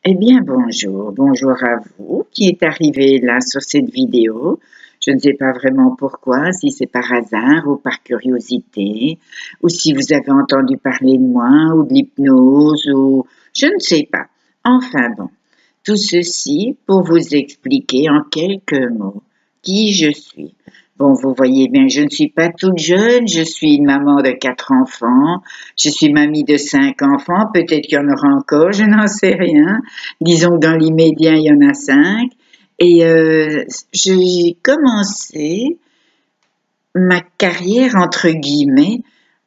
Eh bien, bonjour à vous qui est arrivé là sur cette vidéo. Je ne sais pas vraiment pourquoi, si c'est par hasard ou par curiosité, ou si vous avez entendu parler de moi ou de l'hypnose, ou je ne sais pas. Enfin bon, tout ceci pour vous expliquer en quelques mots qui je suis. Bon, vous voyez bien, je ne suis pas toute jeune, je suis une maman de 4 enfants, je suis mamie de 5 enfants, peut-être qu'il y en aura encore, je n'en sais rien. Disons que dans l'immédiat, il y en a 5. Et j'ai commencé ma carrière, entre guillemets,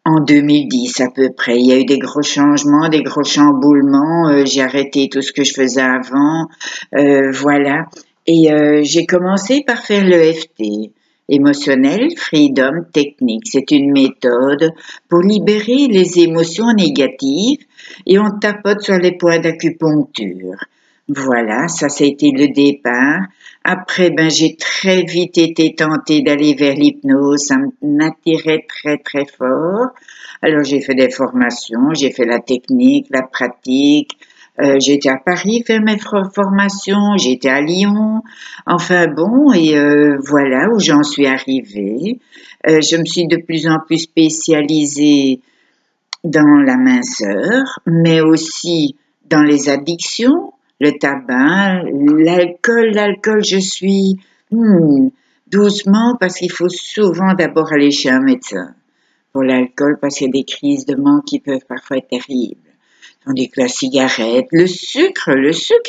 en 2010 à peu près. Il y a eu des gros changements, des gros chamboulements. J'ai arrêté tout ce que je faisais avant. Voilà. Et j'ai commencé par faire l'EFT, émotionnel freedom technique. C'est une méthode pour libérer les émotions négatives et on tapote sur les points d'acupuncture. Voilà, ça a été le départ. Après, j'ai très vite été tentée d'aller vers l'hypnose, ça m'attirait très fort. Alors j'ai fait des formations, j'ai fait la technique, la pratique. J'étais à Paris faire mes formations, j'étais à Lyon. Enfin bon, et voilà où j'en suis arrivée. Je me suis de plus en plus spécialisée dans la minceur, mais aussi dans les addictions, le tabac, l'alcool, je suis doucement parce qu'il faut souvent d'abord aller chez un médecin pour l'alcool parce qu'il y a des crises de manque qui peuvent parfois être terribles. Tandis que la cigarette, le sucre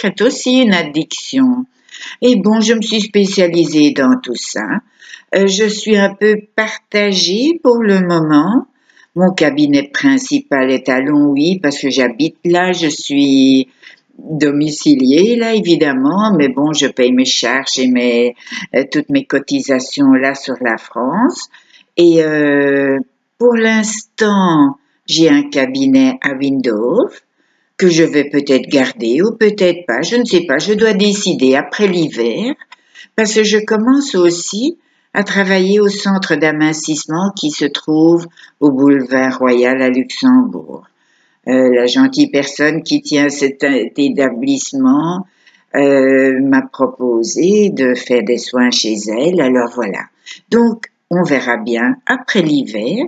est aussi une addiction. Et bon, je me suis spécialisée dans tout ça. Je suis un peu partagée pour le moment. Mon cabinet principal est à Longwy parce que j'habite là, je suis domiciliée là évidemment, mais bon, je paye mes charges et toutes mes cotisations là sur la France. Et pour l'instant, j'ai un cabinet à Windhoek que je vais peut-être garder ou peut-être pas, je ne sais pas, je dois décider après l'hiver parce que je commence aussi à travailler au centre d'amincissement qui se trouve au boulevard Royal à Luxembourg. La gentille personne qui tient cet établissement m'a proposé de faire des soins chez elle, alors voilà. Donc, on verra bien après l'hiver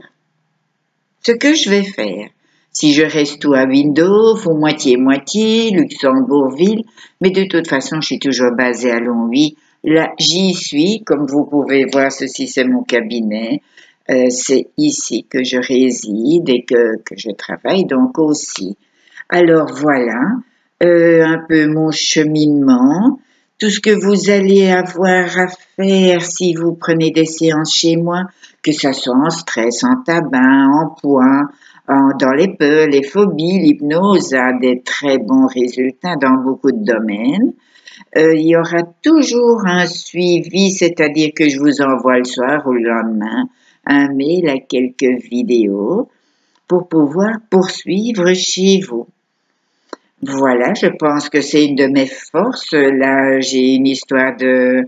ce que je vais faire. Si je reste tout à Windhoek ou moitié-moitié, Luxembourgville, mais de toute façon, je suis toujours basée à Longwy. Là, j'y suis, comme vous pouvez voir, ceci c'est mon cabinet. C'est ici que je réside et que je travaille donc aussi. Alors voilà, un peu mon cheminement, tout ce que vous allez avoir à faire si vous prenez des séances chez moi, que ça soit en stress, en tabac, en poids, dans les phobies, l'hypnose a des très bons résultats dans beaucoup de domaines. Il y aura toujours un suivi, c'est-à-dire que je vous envoie le soir ou le lendemain un mail à quelques vidéos pour pouvoir poursuivre chez vous. Voilà, je pense que c'est une de mes forces. Là, j'ai une histoire de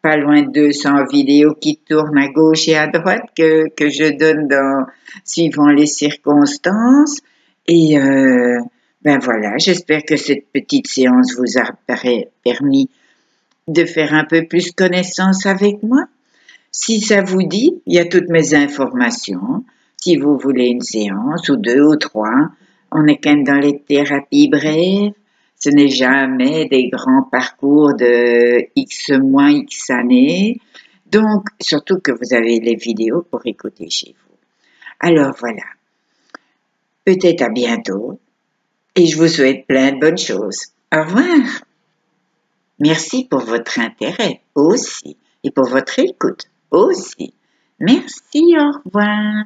pas loin de 200 vidéos qui tournent à gauche et à droite que je donne suivant les circonstances. Et voilà, j'espère que cette petite séance vous a permis de faire un peu plus connaissance avec moi. Si ça vous dit, il y a toutes mes informations. Si vous voulez une séance ou 2 ou 3, on est quand même dans les thérapies brèves. Ce n'est jamais des grands parcours de X mois, X années. Donc, surtout que vous avez les vidéos pour écouter chez vous. Alors voilà. Peut-être à bientôt. Et je vous souhaite plein de bonnes choses. Au revoir. Merci pour votre intérêt aussi et pour votre écoute aussi. Merci, au revoir.